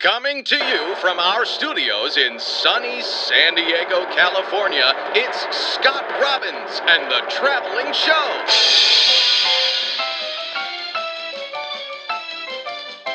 Coming to you from our studios in sunny San Diego, California, it's Scott Robbins and the Traveling Show.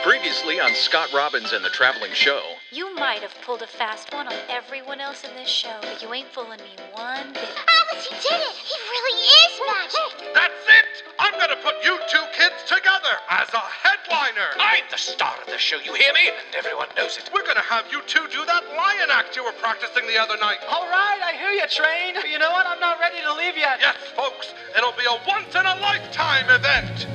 Previously on Scott Robbins and the Traveling Show. You might have pulled a fast one on everyone else in this show, but you ain't fooling me one bit. Alice, he did it! He really is magic! That's it! I'm gonna put you two kids together as a headliner! I'm the star of the show, you hear me? And everyone knows it. We're gonna have you two do that lion act you were practicing the other night. All right, I hear you, Train. But you know what? I'm not ready to leave yet. Yes, folks, it'll be a once-in-a-lifetime event!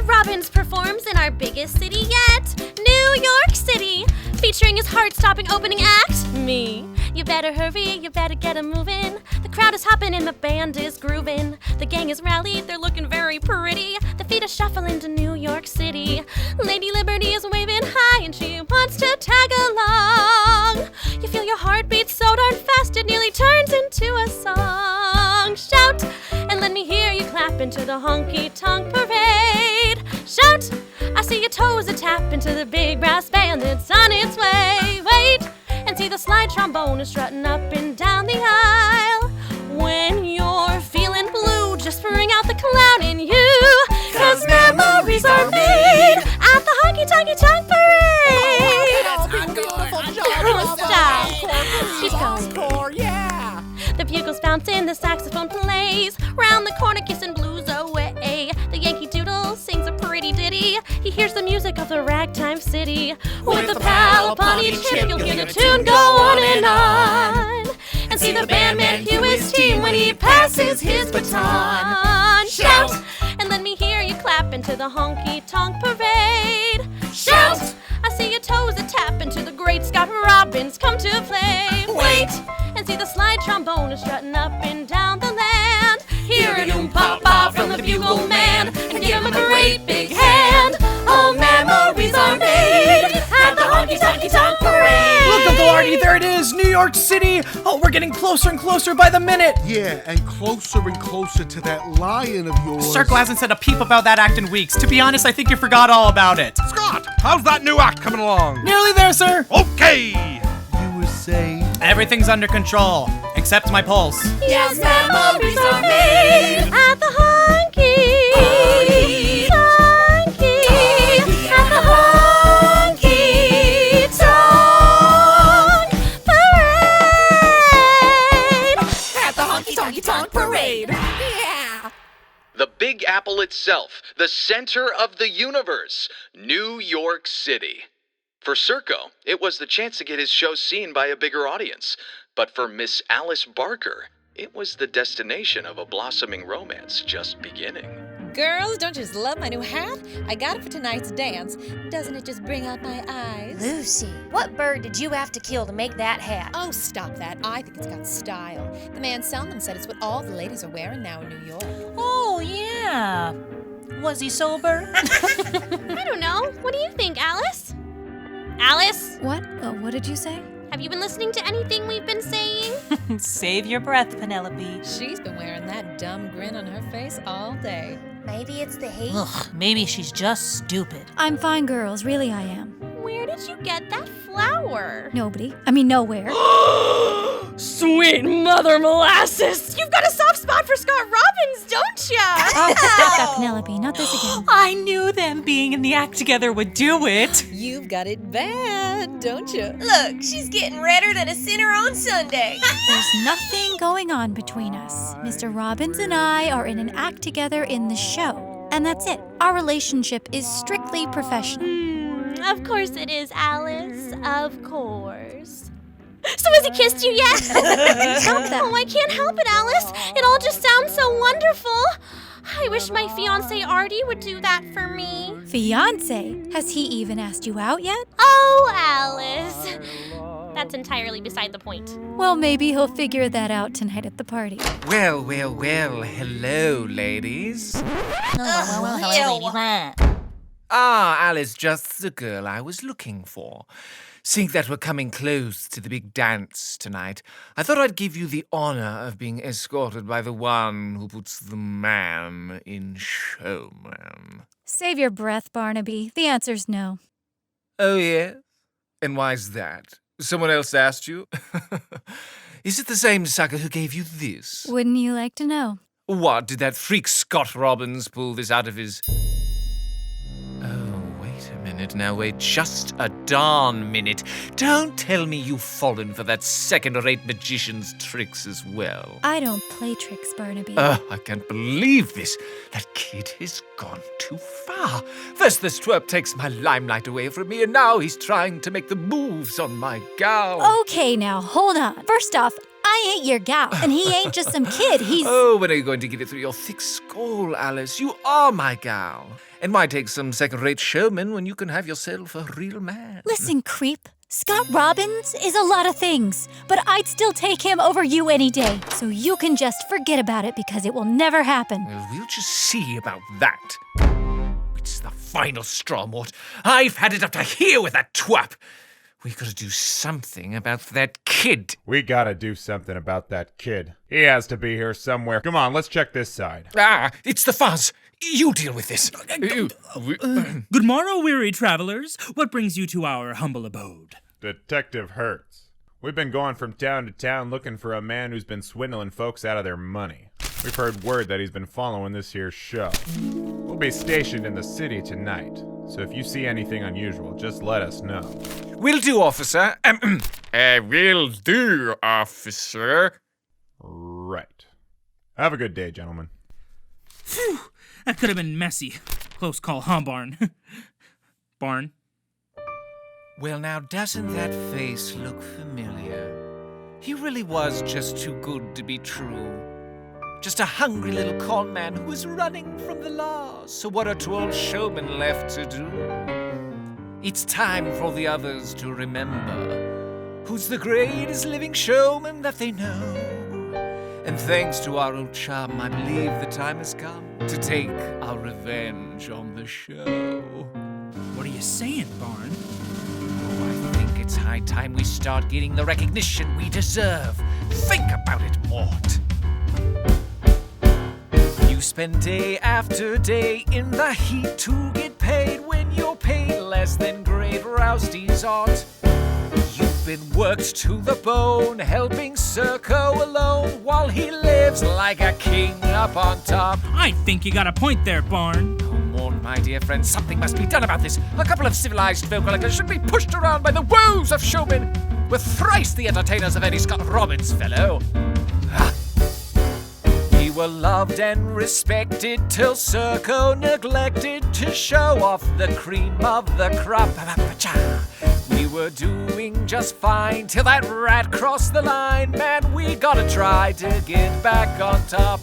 Robbins performs in our biggest city yet, New York City, featuring his heart-stopping opening act, me. You better hurry, you better get 'em moving. The crowd is hopping and the band is grooving. The gang is rallied, they're looking very pretty. The feet are shuffling to New York City. Lady Liberty is waving high and she wants to tag along. You feel your heart beat so darn fast it nearly turns into a song. Shout, and let me hear you clap into the honky-tonk parade. Shout, I see your toes a tap into the big brass band that's on its way. Wait, and see the slide trombone is strutting up and down the aisle. When you're feeling blue, just bring out the clown in you, 'cause memories are made at the honky-tonk parade. Stop. Keep going. Yeah. The bugles bouncing, the saxophone plays, round the corner kissing blues away. The Yankee Doodle sings a pretty ditty. He hears the music of the ragtime city. With a pal upon each hip, you'll hear the tune go on and on. And see the bandman cue his team when he passes his baton. Shout, and let me hear you clap into the honky-tonk parade. Shout, I see your toes a tap into the great Scott Robbins come to play. Wait, and see the slide trombone is strutting up and down the land. Hear an oom-pa-pa from the bugle man and give him a great big hand. Oh, memories are made at the honky-tonk parade. Look, Uncle Artie, there it is, New York City. Oh, we're getting closer and closer by the minute. Yeah, and closer to that lion of yours. The circle hasn't said a peep about that act in weeks. To be honest, I think you forgot all about it. Scott, how's that new act coming along? Nearly there, sir. Okay! You were saying? Everything's under control, except my pulse. Yes, memories are made at the honky-tonk parade. Yeah. The Big Apple itself, the center of the universe, New York City. For Circo, it was the chance to get his show seen by a bigger audience. But for Miss Alice Barker, it was the destination of a blossoming romance just beginning. Girls, don't you just love my new hat? I got it for tonight's dance. Doesn't it just bring out my eyes? Lucy, what bird did you have to kill to make that hat? Oh, stop that. I think it's got style. The man selling them said it's what all the ladies are wearing now in New York. Oh, yeah. Was he sober? I don't know. What do you think, Alice? Alice? What? What did you say? Have you been listening to anything we've been saying? Save your breath, Penelope. She's been wearing that dumb grin on her face all day. Maybe it's the heat. Ugh, maybe she's just stupid. I'm fine, girls. Really, I am. Where did you get that flower? Nowhere. Sweet mother molasses! You've got a soft spot for Scott Robbins, don't ya? Oh, stop that, Penelope. Not this again. I knew them being in the act together would do it. You've got it bad, don't you? Look, she's getting redder than a sinner on Sunday. There's nothing going on between us. Mr. Robbins and I are in an act together in the show. And that's it. Our relationship is strictly professional. Of course it is, Alice. Of course. So has he kissed you yet? Stop that. Oh, I can't help it, Alice. It all just sounds so wonderful. I wish my fiancé Artie would do that for me. Fiancé? Has he even asked you out yet? Oh, Alice. That's entirely beside the point. Well, maybe he'll figure that out tonight at the party. Well, hello, ladies. Hello, ladies. Ah, Alice, just the girl I was looking for. Seeing that we're coming close to the big dance tonight, I thought I'd give you the honor of being escorted by the one who puts the man in showman. Save your breath, Barnaby. The answer's no. Oh, yeah? And why's that? Someone else asked you? Is it the same sucker who gave you this? Wouldn't you like to know? What, did that freak Scott Robbins pull this out of his... Oh, wait a minute now, wait just a darn minute. Don't tell me you've fallen for that second-rate magician's tricks as well. I don't play tricks, Barnaby. I can't believe this. That kid has gone too far. First this twerp takes my limelight away from me, and now he's trying to make the moves on my gal. Okay, now, hold on. First off, I ain't your gal, and he ain't just some kid. He's... Oh, when are you going to get it through your thick skull, Alice? You are my gal. And why take some second-rate showman when you can have yourself a real man? Listen, creep. Scott Robbins is a lot of things, but I'd still take him over you any day. So you can just forget about it because it will never happen. Well, we'll just see about that. It's the final straw, Mort. I've had it up to here with that twap. We gotta do something about that kid. We gotta do something about that kid. He has to be here somewhere. Come on, let's check this side. Ah, it's the fuzz. You deal with this. Good morrow, weary travelers. What brings you to our humble abode? Detective Hertz. We've been going from town to town looking for a man who's been swindling folks out of their money. We've heard word that he's been following this here show. We'll be stationed in the city tonight, so if you see anything unusual, just let us know. Will do, officer. Will do, officer. Right. Have a good day, gentlemen. Phew, that could have been messy. Close call, huh, Barn? Barn? Well, now, doesn't that face look familiar? He really was just too good to be true. Just a hungry little con man who was running from the law. So what are two old showmen left to do? It's time for the others to remember who's the greatest living showman that they know. And thanks to our old chum, I believe the time has come to take our revenge on the show. What are you saying, Barn? Oh, I think it's high time we start getting the recognition we deserve. Think about it, Mort. You spend day after day in the heat to get paid when you're paid less than great Rousties ought. You've been worked to the bone, helping Circo alone while he lives like a king up on top. I think you got a point there, Barn. Oh, Morn, my dear friend, something must be done about this. A couple of civilized folk collectors should be pushed around by the woes of showmen. We're thrice the entertainers of any Scott Robbins fellow. We were loved and respected till Circo neglected to show off the cream of the crop. We were doing just fine till that rat crossed the line. Man, we gotta try to get back on top.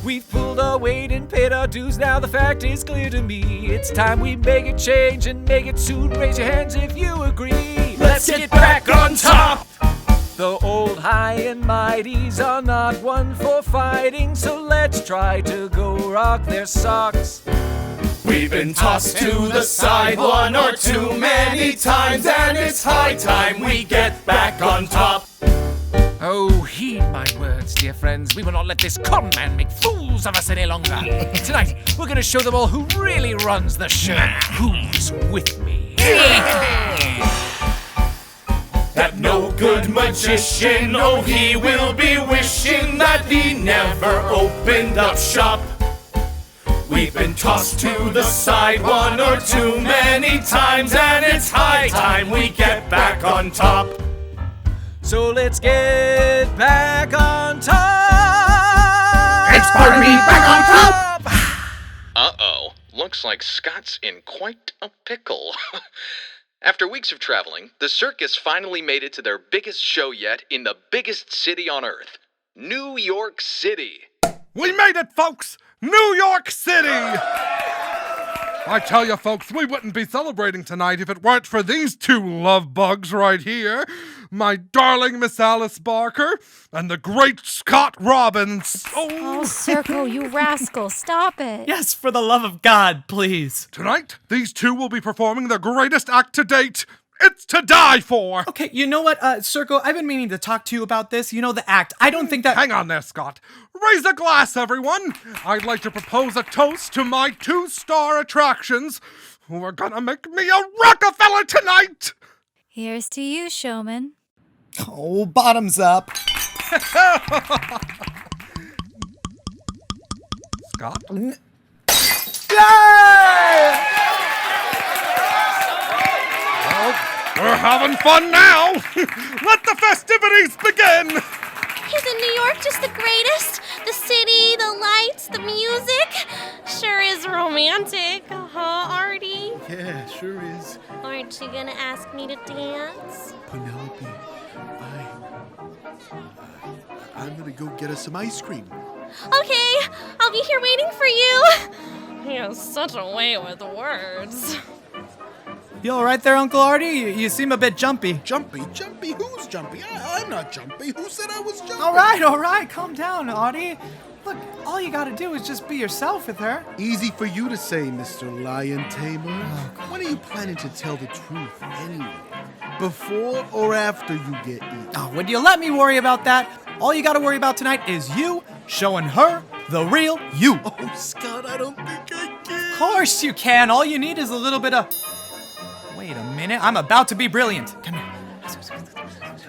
We've pulled our weight and paid our dues, now the fact is clear to me. It's time we make a change and make it soon. Raise your hands if you agree. Let's get back on top! The old high and mighties are not one for fighting, so let's try to go rock their socks. We've been tossed to the side one or too many times, and it's high time we get back on top. Oh, heed my words, dear friends. We will not let this con man make fools of us any longer. Tonight, we're going to show them all who really runs the show. Who's with me? That no good magician, oh, he will be wishing that he never opened up shop. We've been tossed to the side one or too many times, and it's high time we get back on top. So let's get back on top! It's Barnaby back on top! Uh-oh. Looks like Scott's in quite a pickle. After weeks of traveling, the circus finally made it to their biggest show yet in the biggest city on Earth, New York City. We made it, folks! New York City! I tell you, folks, we wouldn't be celebrating tonight if it weren't for these two love bugs right here. My darling Miss Alice Barker and the great Scott Robbins. Oh, Circo, you rascal, stop it. Yes, for the love of God, please. Tonight, these two will be performing their greatest act to date, It's to die for! Okay, you know what, Circo, I've been meaning to talk to you about this. You know, the act. I don't think that... Hang on there, Scott. Raise a glass, everyone. I'd like to propose a toast to my 2-star attractions who are gonna make me a Rockefeller tonight! Here's to you, showman. Oh, bottoms up. Scott? Yay! We're having fun now! Let the festivities begin! Isn't New York just the greatest? The city, the lights, the music. Sure is romantic, huh, Artie? Yeah, sure is. Aren't you gonna ask me to dance? Penelope, I'm gonna go get us some ice cream. Okay, I'll be here waiting for you. He has such a way with words. You all right there, Uncle Artie? You seem a bit jumpy. Jumpy? Jumpy? Who's jumpy? I'm not jumpy. Who said I was jumpy? All right. Calm down, Artie. Look, all you gotta do is just be yourself with her. Easy for you to say, Mr. Lion Tamer. When are you planning to tell the truth anyway? Before or after you get eaten? Oh, would you let me worry about that? All you gotta worry about tonight is you showing her the real you. Oh, Scott, I don't think I can. Of course you can. All you need is a little bit of... Wait a minute. I'm about to be brilliant. Come here.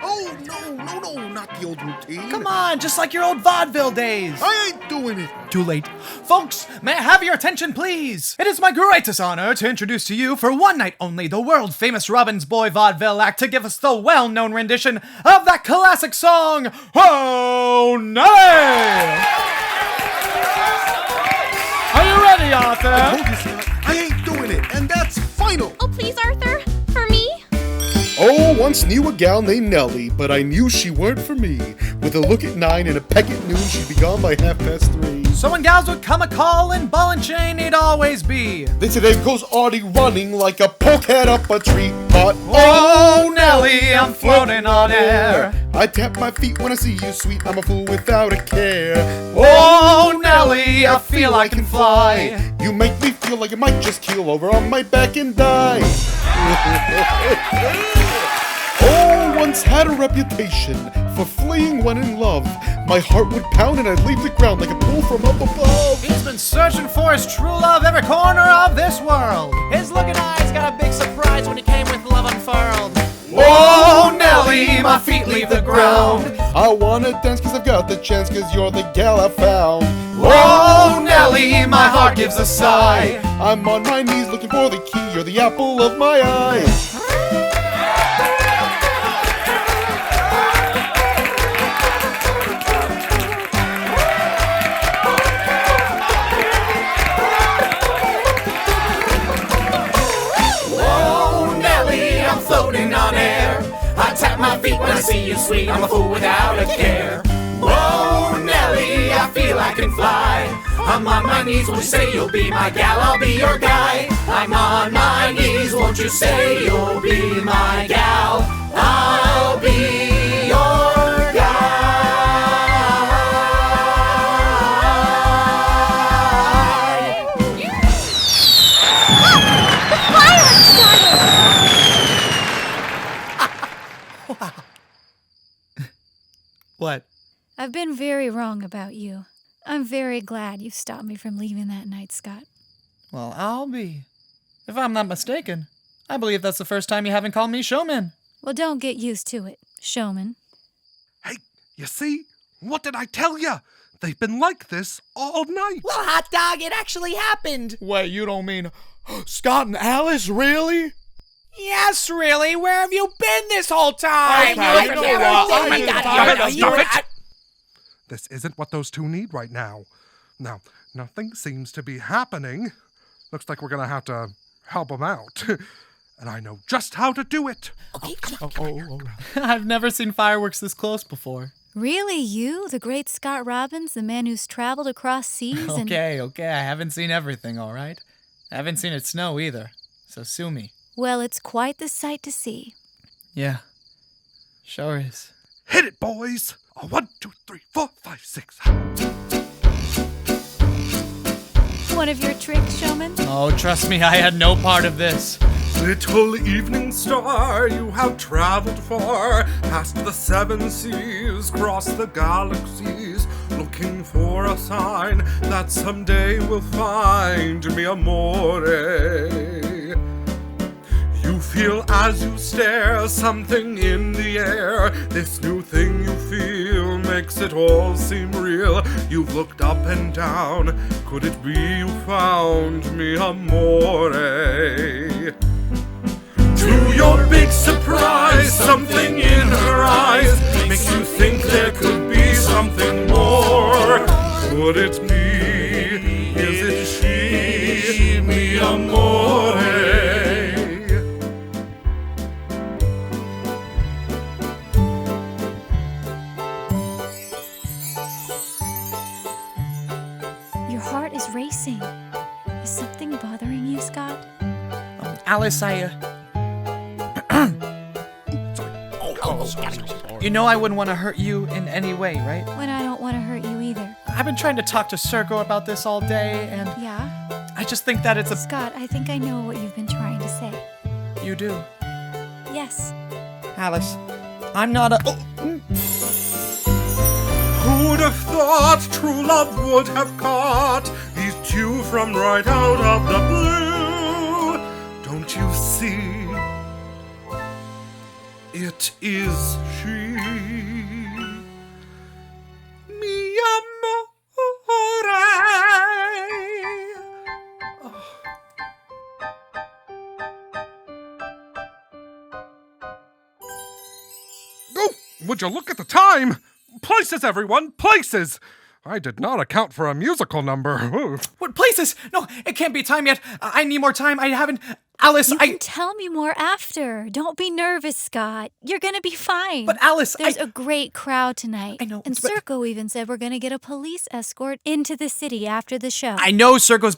Oh, no, not the old routine. Come on, just like your old vaudeville days. I ain't doing it. Too late. Folks, may I have your attention, please? It is my greatest honor to introduce to you, for one night only, the world-famous Robbins Boy Vaudeville act to give us the well-known rendition of that classic song, Oh Nay! Are you ready, Arthur? I told you, Scott, I ain't doing it, and that's final. Oh, please, Arthur, for me? Oh, once knew a gal named Nellie, but I knew she weren't for me. With a look at 9 and a peck at noon, she'd be gone by 3:30. So when gals would come a-callin', ball and chain he'd always be. Then today goes Artie running like a polecat up a tree. But oh, Nellie, I'm floating on air. I tap my feet when I see you, sweet. I'm a fool without a care. Oh, Nellie, I feel I can fly. You make me feel like I might just keel over on my back and die. Oh, once had a reputation for fleeing when in love. My heart would pound and I'd leave the ground like a pull from up above. He's been searching for his true love every corner of this world. His looking eyes got a big surprise when he came with love unfurled. Oh, Nellie, my feet leave the ground. I wanna dance cause I've got the chance cause you're the gal I found. Oh, Nellie, my heart gives a sigh. I'm on my knees looking for the key. You're the apple of my eye. Floating on air, I tap my feet when I see you, sweet. I'm a fool without a care. Whoa, Nellie, I feel I can fly. I'm on my knees, won't you say you'll be my gal? I'll be your guy. I'm on my knees, won't you say you'll be my gal? I'll be your guy. The fireworks started! What? I've been very wrong about you. I'm very glad you stopped me from leaving that night, Scott. Well, I'll be. If I'm not mistaken, I believe that's the first time you haven't called me showman. Well, don't get used to it, showman. Hey, you see? What did I tell you? They've been like this all night. Well, hot dog, it actually happened. Wait, you don't mean Scott and Alice, really? Yes, really. Where have you been this whole time? Oh my God! Stop it! This isn't what those two need right now. Now, nothing seems to be happening. Looks like we're gonna have to help them out. And I know just how to do it. Okay, I've never seen fireworks this close before. Really, you, the great Scott Robbins, the man who's traveled across seas and... Okay, I haven't seen everything, all right? I haven't seen it snow either, so sue me. Well, it's quite the sight to see. Yeah, sure is. Hit it, boys! 1, 2, 3, 4, 5, 6. One of your tricks, showman? Oh, trust me, I had no part of this. Little evening star, you have traveled far, past the 7 seas, crossed the galaxies, looking for a sign that someday will find me, amore. You feel as you stare something in the air. This new thing you feel makes it all seem real. You've looked up and down. Could it be you found me, amore? To your big surprise, something in her eyes makes you think there could be something more. Could it be? Is it she, mi amore? Your heart is racing. Is something bothering you, Scott? Alice, You know I wouldn't want to hurt you in any way, right? When I don't want to hurt you either. I've been trying to talk to Serco about this all day, and... Yeah? I just think that it's a... Scott, I think I know what you've been trying to say. You do? Yes. Alice, I'm not a... Who'd have thought true love would have caught these two from right out of the blue? Don't you see? It is she, mi amore. Oh, would you look at the time? Places, everyone, places! I did not account for a musical number. What, places? No, it can't be time yet. I need more time. I haven't... Alice, You can tell me more after. Don't be nervous, Scott. You're gonna be fine. But Alice, There's a great crowd tonight. I know, And Serco even said we're gonna get a police escort into the city after the show. I know Serco's...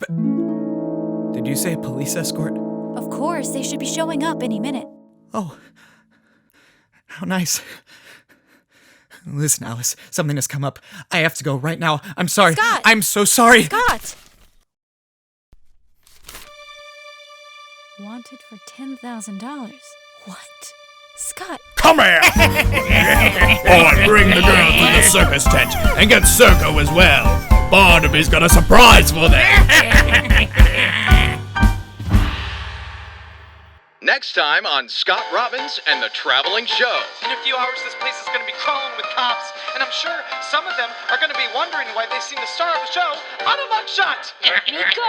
Did you say a police escort? Of course, they should be showing up any minute. Oh. How nice. Listen, Alice, something has come up. I have to go right now. I'm sorry. Scott! I'm so sorry. Scott! Wanted for $10,000. What? Scott! Come here! Boy, bring the girl to the circus tent and get Serco as well. Barnaby's got a surprise for them. Next time on Scott Robbins and the Traveling Show. In a few hours, this place is going to be crawling with cops, and I'm sure some of them are going to be wondering why they seen the star of the show on a mugshot. Let me go.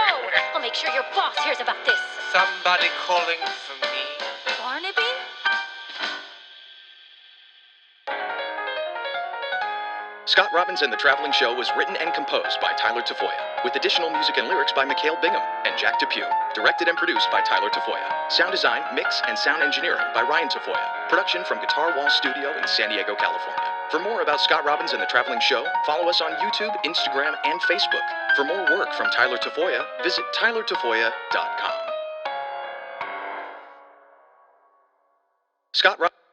I'll make sure your boss hears about this. Somebody calling for me? Barnaby? Scott Robbins and the Traveling Show was written and composed by Tyler Tafolla, with additional music and lyrics by Mikhail Bingham and Jack Depew. Directed and produced by Tyler Tafolla. Sound design, mix, and sound engineering by Ryan Tafolla. Production from Guitar Wall Studio in San Diego, California. For more about Scott Robbins and the Traveling Show, follow us on YouTube, Instagram, and Facebook. For more work from Tyler Tafolla, visit tylertafolla.com. Scott Robbins.